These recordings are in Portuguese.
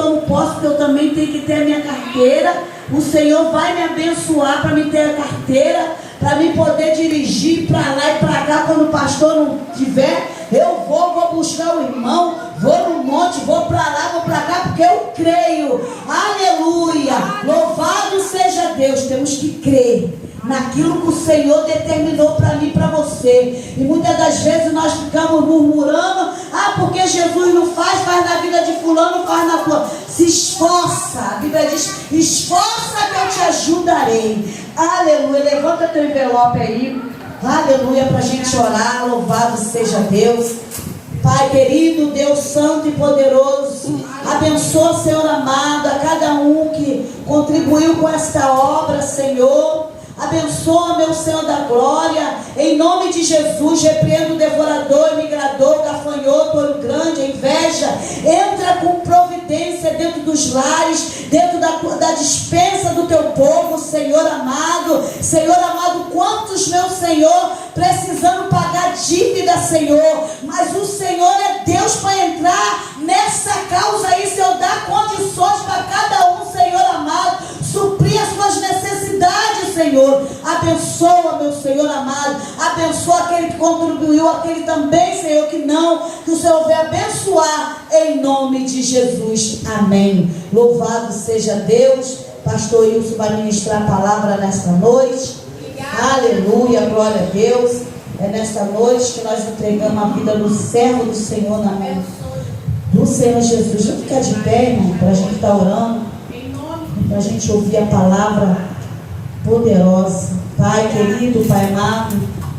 eu não posso, porque eu também tenho que ter a minha carteira. O Senhor vai me abençoar para me ter a carteira, para mim poder dirigir para lá e para cá. Quando o pastor não tiver, eu vou buscar o irmão, vou no monte, vou para lá, vou para cá, porque eu creio. Aleluia! Louvado seja Deus. Temos que crer naquilo que o Senhor determinou para mim e para você. E muitas das vezes nós ficamos murmurando: ah, porque Jesus não faz na vida de fulano, faz na tua. Se esforça, a Bíblia diz: esforça que eu te ajudarei. Aleluia. Levanta teu envelope aí, aleluia, para a gente orar. Louvado seja Deus. Pai querido, Deus santo e poderoso, abençoa, Senhor amado, a cada um que contribuiu com esta obra, Senhor. Abençoa, meu Senhor da glória, em nome de Jesus. Repreendo o devorador, migrador, gafanhoto, olho grande, a inveja. Entra com providência dentro dos lares, dentro da dispensa do teu povo, Senhor amado. Senhor amado, quantos, meu Senhor, precisando pagar dívida, Senhor, mas o Senhor é Deus para entrar nessa causa aí, Senhor, dar condições para cada um, Senhor amado, suprir as suas necessidades, Senhor. Abençoa, meu Senhor amado, abençoa aquele que contribuiu, aquele também, Senhor, que não, que o Senhor venha abençoar, em nome de Jesus, amém. Louvado seja Deus. Pastor Wilson vai ministrar a palavra nesta noite. Aleluia, glória a Deus. É nesta noite que nós entregamos a vida do servo do Senhor na mão do Senhor Jesus. Vamos ficar de pé, irmão, para a gente estar orando, para a gente ouvir a palavra poderosa. Pai querido, Pai amado,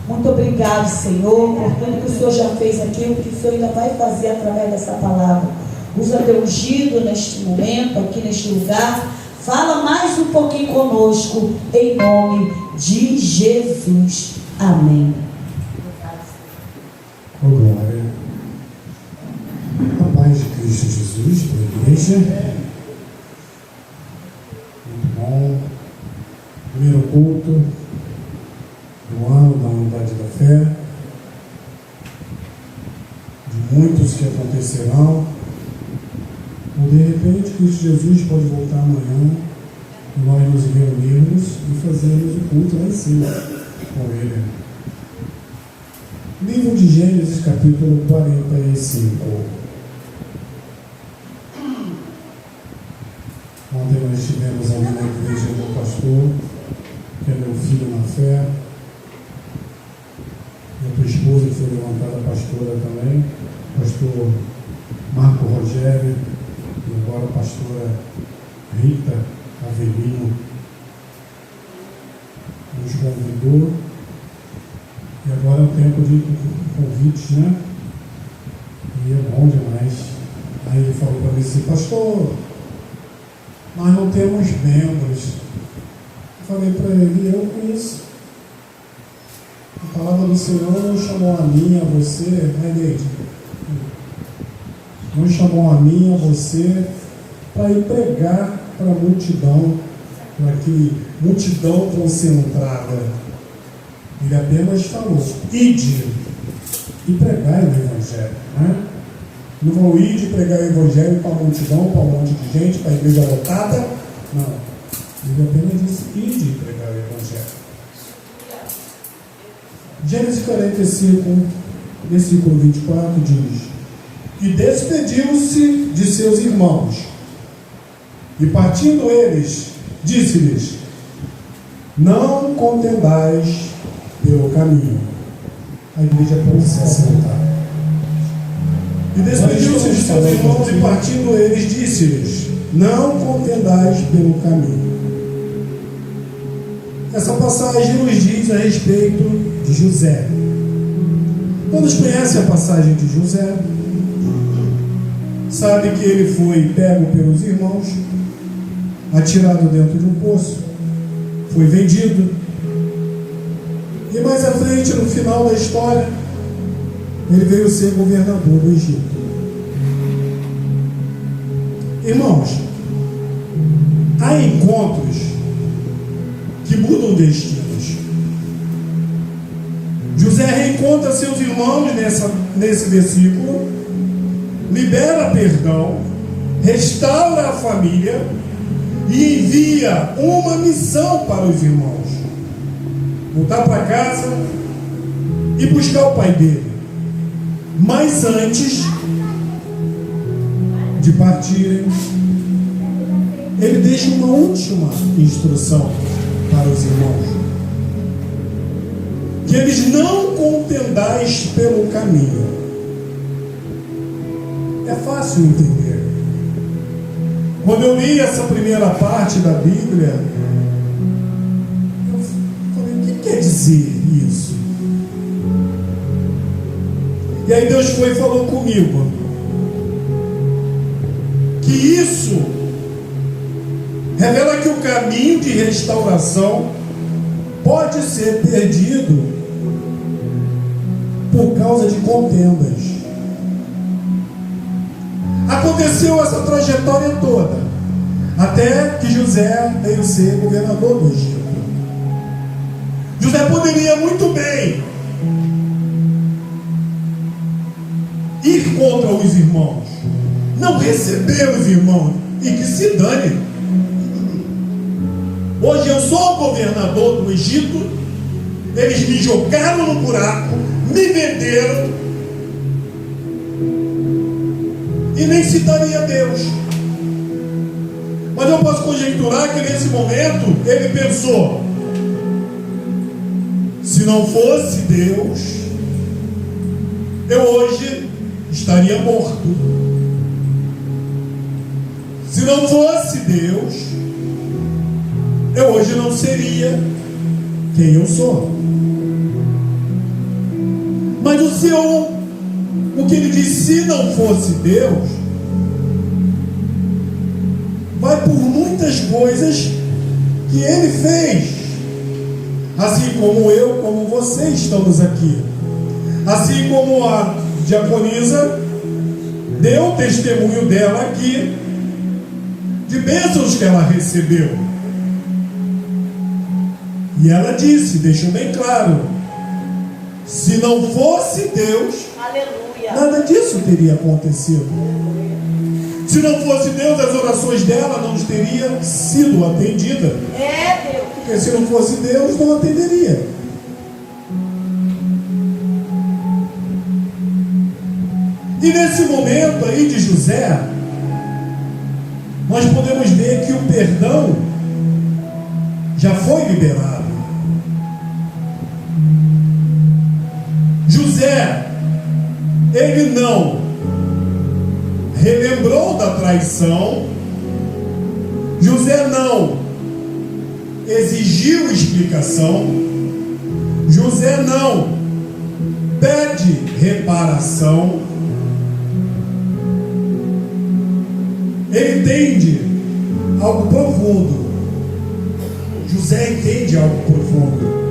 muito obrigado, Senhor, por tudo que o Senhor já fez aqui, o que o Senhor ainda vai fazer através dessa palavra. Usa teu ungido neste momento, aqui neste lugar. Fala mais um pouquinho conosco, em nome de Jesus. Amém. Oh, glória. A paz de Cristo Jesus, para a igreja. Muito bom. Primeiro culto do ano da unidade da fé, de muitos que acontecerão. Ou de repente Cristo Jesus pode voltar amanhã e nós nos reunirmos e fazermos o culto lá em cima com Ele. Livro de Gênesis, capítulo 45. Ontem nós estivemos ali na igreja do pastor, que é meu filho na fé, e a tua esposa que foi levantada pastora também, pastor Marco Rogério, e agora a pastora Rita Avelino nos convidou, e agora é o tempo de convites, né? E é bom demais. Aí ele falou para mim assim: pastor, nós não temos membros. Eu falei para ele: eu conheço. A palavra do Senhor não chamou a mim, a você, né, Neide? Não chamou a mim, a você, para ir pregar para a multidão, para aquele multidão concentrada. Ele apenas falou: ide e pregai o Evangelho, né? Não vou ir de pregar o Evangelho para a multidão, para um monte de gente, para a igreja lotada. Não. Ele apenas disse: ide e pregar o Evangelho. Gênesis 45, versículo 24 diz: e despediu-se de seus irmãos, e partindo eles, disse-lhes: não contendais pelo caminho. A igreja pode se assentar. E despediu-se de seus irmãos, e partindo eles, disse-lhes: não contendais pelo caminho. Essa passagem nos diz a respeito de José. Todos conhecem a passagem de José. Sabe que ele foi pego pelos irmãos, atirado dentro de um poço, foi vendido. E mais à frente, no final da história, ele veio ser governador do Egito. Irmãos, há encontros que mudam destinos. José reencontra seus irmãos nesse versículo, libera perdão, restaura a família e envia uma missão para os irmãos: voltar para casa e buscar o pai dele. Mas antes de partirem, ele deixa uma última instrução para os irmãos: que eles não contendais pelo caminho. É fácil entender. Quando eu li essa primeira parte da Bíblia, eu falei: o que quer dizer isso? E aí Deus foi e falou comigo que isso revela que o caminho de restauração pode ser perdido por causa de contendas. Aconteceu essa trajetória toda até que José veio ser governador do Egito. José poderia muito bem ir contra os irmãos, não receber os irmãos e que se dane. Hoje eu sou o governador do Egito, eles me jogaram no buraco, me venderam, e nem citaria Deus. Mas eu posso conjecturar que nesse momento ele pensou: se não fosse Deus, eu hoje estaria morto. Se não fosse Deus, eu hoje não seria quem eu sou. Mas o que ele diz, se não fosse Deus, vai por muitas coisas que ele fez, assim como eu, como você estamos aqui, assim como a diaconisa deu testemunho dela aqui, de bênçãos que ela recebeu. E ela disse, deixou bem claro: se não fosse Deus, aleluia, nada disso teria acontecido. Se não fosse Deus, as orações dela não teriam sido atendidas. É Deus. Porque se não fosse Deus, não atenderia. E nesse momento aí de José, nós podemos ver que o perdão já foi liberado. José, ele não relembrou da traição. José não exigiu explicação. José não pede reparação. Ele entende algo profundo. José entende algo profundo.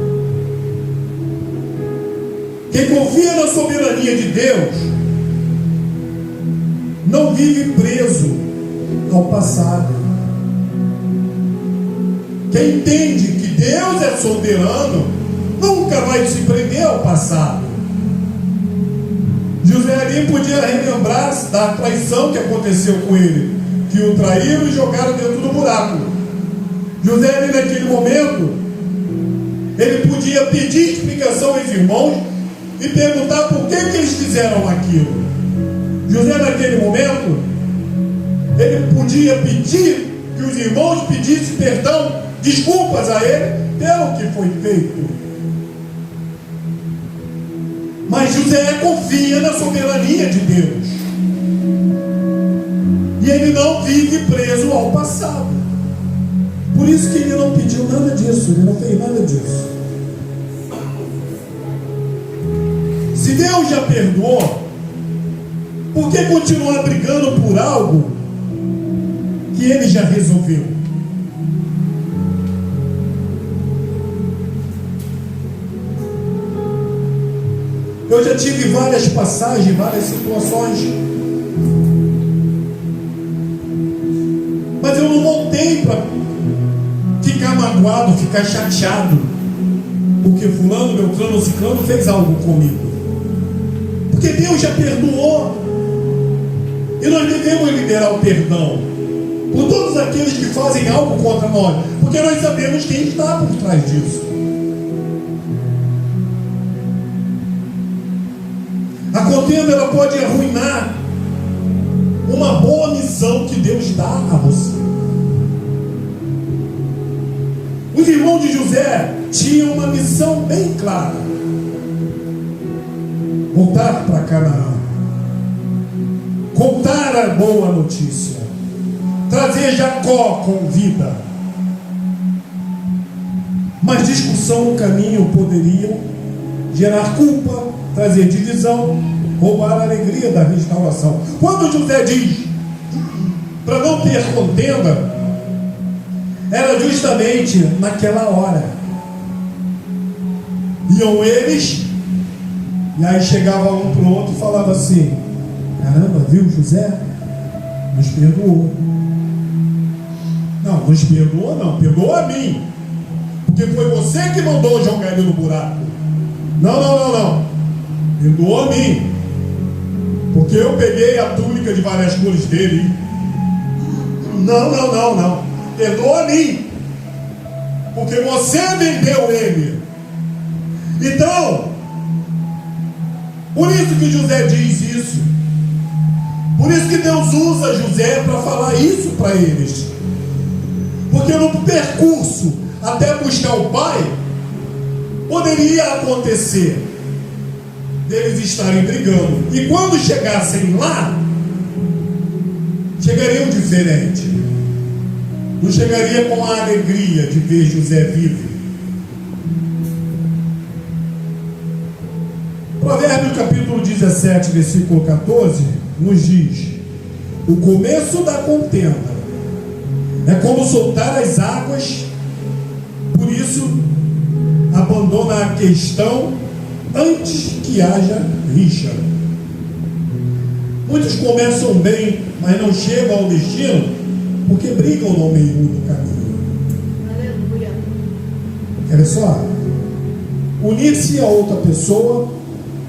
Quem confia na soberania de Deus não vive preso ao passado. Quem entende que Deus é soberano nunca vai se prender ao passado. José ali podia relembrar da traição que aconteceu com ele, que o traíram e jogaram dentro do buraco. José ali naquele momento, ele podia pedir explicação aos irmãos e perguntar por que eles fizeram aquilo. José naquele momento, ele podia pedir que os irmãos pedissem perdão, desculpas a ele pelo que foi feito. Mas José confia na soberania de Deus. E ele não vive preso ao passado. Por isso que ele não pediu nada disso, ele não fez nada disso. Se Deus já perdoou, por que continuar brigando por algo que ele já resolveu? Eu já tive várias passagens, várias situações, mas eu não voltei para ficar magoado, ficar chateado, porque fulano, beltrano ou ciclano fez algo comigo. Porque Deus já perdoou. E nós devemos liberar o perdão por todos aqueles que fazem algo contra nós, porque nós sabemos quem está por trás disso. A contenda, ela pode arruinar uma boa missão que Deus dá a você. Os irmãos de José tinham uma missão bem clara: voltar para Canaã, contar a boa notícia, trazer Jacó com vida. Mas discussão no caminho poderia gerar culpa, trazer divisão, roubar a alegria da restauração. Quando José diz para não ter contenda, era justamente naquela hora. Iam eles, e aí chegava um para o outro e falava assim: caramba, viu, José? Nos perdoou. Não, nos perdoou não, perdoou a mim, porque foi você que mandou jogar ele no buraco. Não, perdoou a mim, porque eu peguei a túnica de várias cores dele. Não, perdoa a mim, porque você vendeu ele. Então, por isso que José diz isso, por isso que Deus usa José para falar isso para eles, porque no percurso até buscar o pai, poderia acontecer deles estarem brigando, e quando chegassem lá, chegariam diferente. Não chegaria com a alegria de ver José vivo. Provérbios capítulo 17, versículo 14, nos diz: o começo da contenda é como soltar as águas, por isso abandona a questão antes que haja rixa. Muitos começam bem, mas não chegam ao destino, porque brigam no meio do caminho. Aleluia. Olha só, unir-se a outra pessoa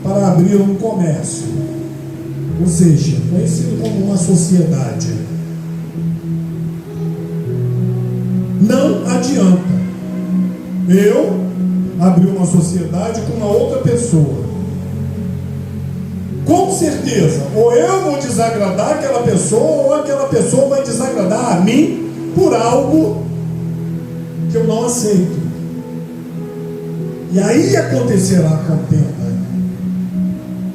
para abrir um comércio, ou seja, conhecido como uma sociedade, não adianta eu abrir uma sociedade com uma outra pessoa. Com certeza, ou eu vou desagradar aquela pessoa, ou aquela pessoa vai desagradar a mim por algo que eu não aceito. E aí acontecerá a contenda,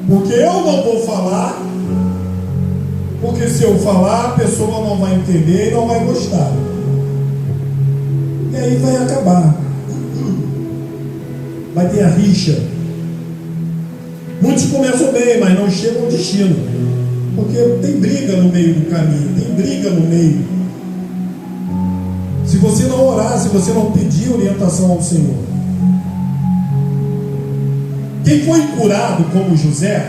porque eu não vou falar, porque se eu falar, a pessoa não vai entender e não vai gostar, e aí vai acabar, vai ter a rixa. Muitos começam bem, mas não chegam ao destino, porque tem briga no meio do caminho, tem briga no meio. Se você não orar, se você não pedir orientação ao Senhor. Quem foi curado como José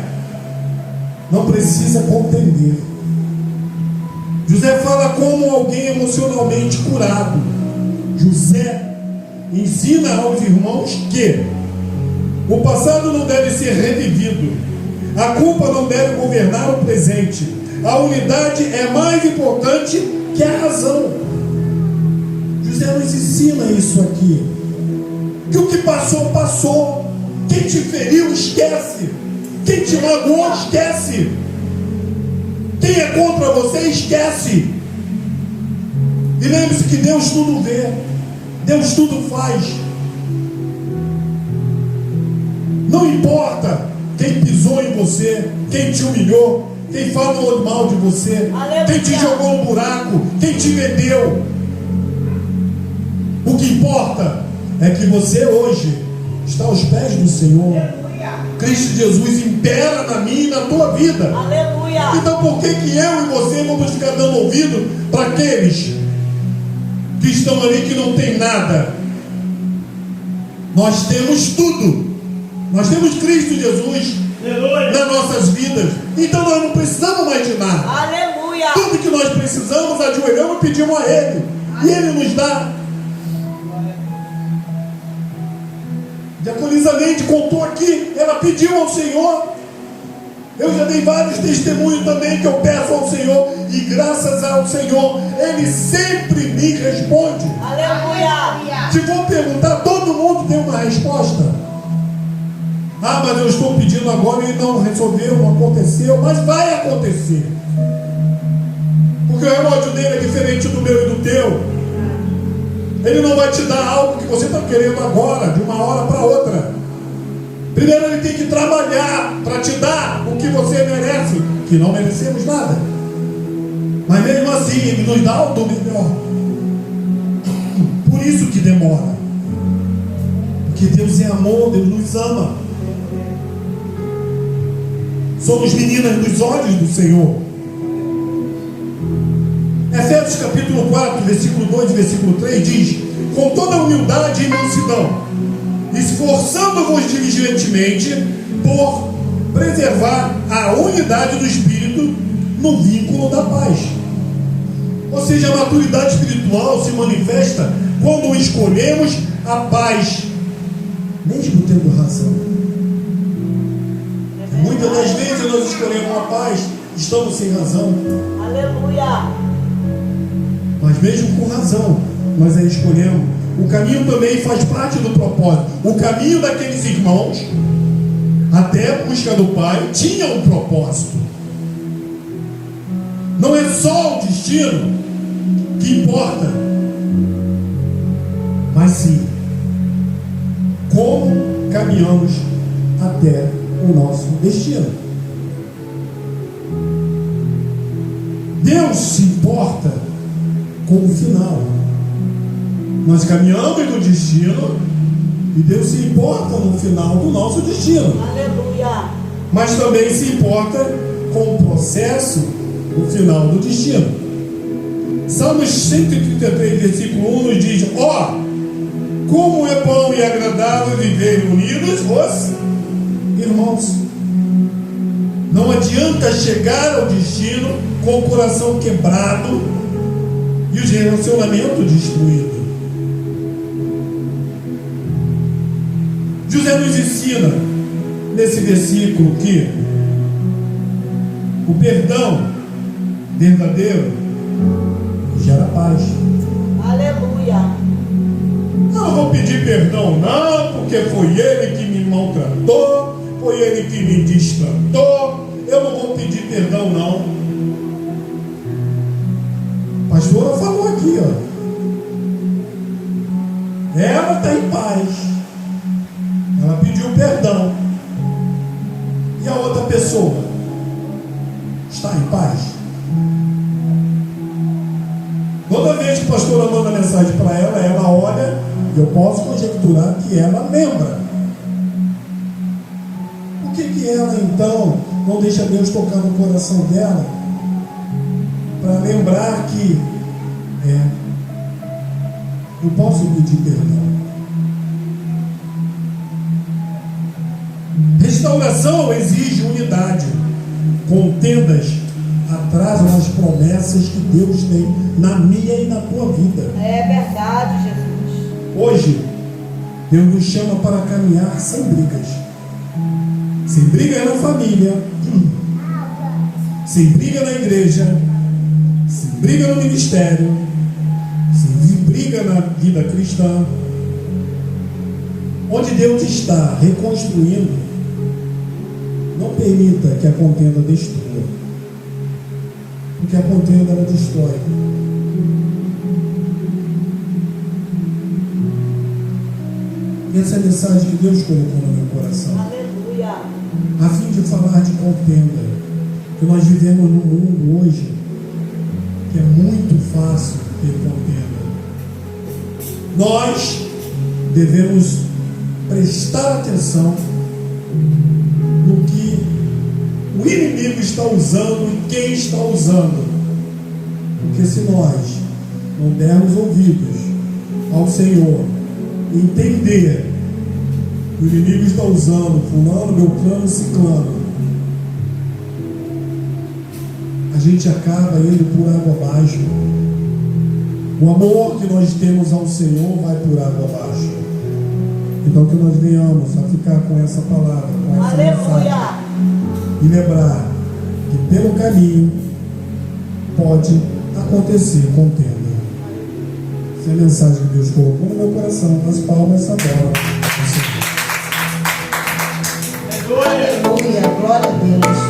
não precisa contender. José fala como alguém emocionalmente curado. José ensina aos irmãos que o passado não deve ser revivido, a culpa não deve governar o presente, a unidade é mais importante que a razão. José nos ensina isso aqui, que o que passou, passou. Quem te feriu, esquece. Quem te magoou, esquece. Quem é contra você, esquece. E lembre-se que Deus tudo vê, Deus tudo faz. Não importa quem pisou em você, quem te humilhou, quem falou mal de você, aleluia, quem te jogou no buraco, quem te vendeu. O que importa é que você hoje está aos pés do Senhor. Aleluia. Cristo Jesus impera na minha e na tua vida. Aleluia. Então por que eu e você vamos ficar dando ouvido para aqueles que estão ali que não tem nada? Nós temos tudo. Nós temos Cristo Jesus, aleluia, nas nossas vidas. Então nós não precisamos mais de nada. Aleluia. Tudo que nós precisamos, ajoelhamos e pedimos a Ele. E Ele nos dá. Diaconisa Neide contou aqui, ela pediu ao Senhor, Eu já dei vários testemunhos também que eu peço ao Senhor, e graças ao Senhor, Ele sempre me responde. Aleluia! Se for perguntar, todo mundo tem uma resposta. Ah, mas eu estou pedindo agora e não resolveu, não aconteceu, mas vai acontecer. Porque o relógio dele é diferente do meu e do teu. Ele não vai te dar algo que você está querendo agora, de uma hora para outra. Primeiro ele tem que trabalhar para te dar o que você merece, que não merecemos nada. Mas mesmo assim, Ele nos dá o do melhor. Por isso que demora. Porque Deus é amor, Deus nos ama. Somos meninas dos olhos do Senhor. Efésios capítulo 4, versículo 2 e versículo 3 diz: com toda humildade e mansidão, esforçando-vos diligentemente por preservar a unidade do Espírito no vínculo da paz. Ou seja, a maturidade espiritual se manifesta quando escolhemos a paz, mesmo tendo razão. Muitas das vezes nós escolhemos a paz, estamos sem razão. Aleluia! Mas mesmo com razão, nós a escolhemos. O caminho também faz parte do propósito. O caminho daqueles irmãos, até a busca do Pai, tinha um propósito. Não é só o destino que importa, mas sim como caminhamos até o nosso destino. Deus se importa com o final. Nós caminhamos no destino e Deus se importa no final do nosso destino. Aleluia! Mas também se importa com o processo do final do destino. Salmos 133, versículo 1 nos diz: ó, como é bom e agradável viver unidos os irmãos. Não adianta chegar ao destino com o coração quebrado e os relacionamentos destruídos. José nos ensina nesse versículo que o perdão verdadeiro gera paz. Aleluia! Eu não vou pedir perdão não, porque foi ele que me maltratou, foi ele que me destratou. Eu não vou pedir perdão não. A pastora falou aqui, ó. Ela está em paz. Ela pediu perdão. E a outra pessoa está em paz? Toda vez que a pastora manda mensagem para ela, ela olha, e eu posso conjecturar que ela lembra. Por que ela então não deixa Deus tocar no coração dela para lembrar que eu posso pedir perdão? Restauração exige unidade. Contendas atrasam as promessas que Deus tem na minha e na tua vida. É verdade, Jesus. Hoje, Deus nos chama para caminhar sem brigas. Sem briga na família, sem briga na igreja, sem briga no ministério, sem briga na vida cristã. Onde Deus está reconstruindo, não permita que a contenda destrua, porque a contenda ela destrói. Essa é a mensagem que Deus colocou no meu coração. Aleluia! A fim de falar de contenda, que nós vivemos num mundo hoje que é muito fácil ter contenda. Nós devemos prestar atenção no que o inimigo está usando e quem está usando, porque se nós não dermos ouvidos ao Senhor, entender que o inimigo está usando fulano, beltrano, ciclano, a gente acaba indo por água abaixo. O amor que nós temos ao Senhor vai por água abaixo. Então que nós venhamos a ficar com essa palavra, com essa mensagem, E lembrar que pelo caminho pode acontecer contenda. Essa é a mensagem que Deus colocou no meu coração. As palmas agora. Aleluia, glória a Deus.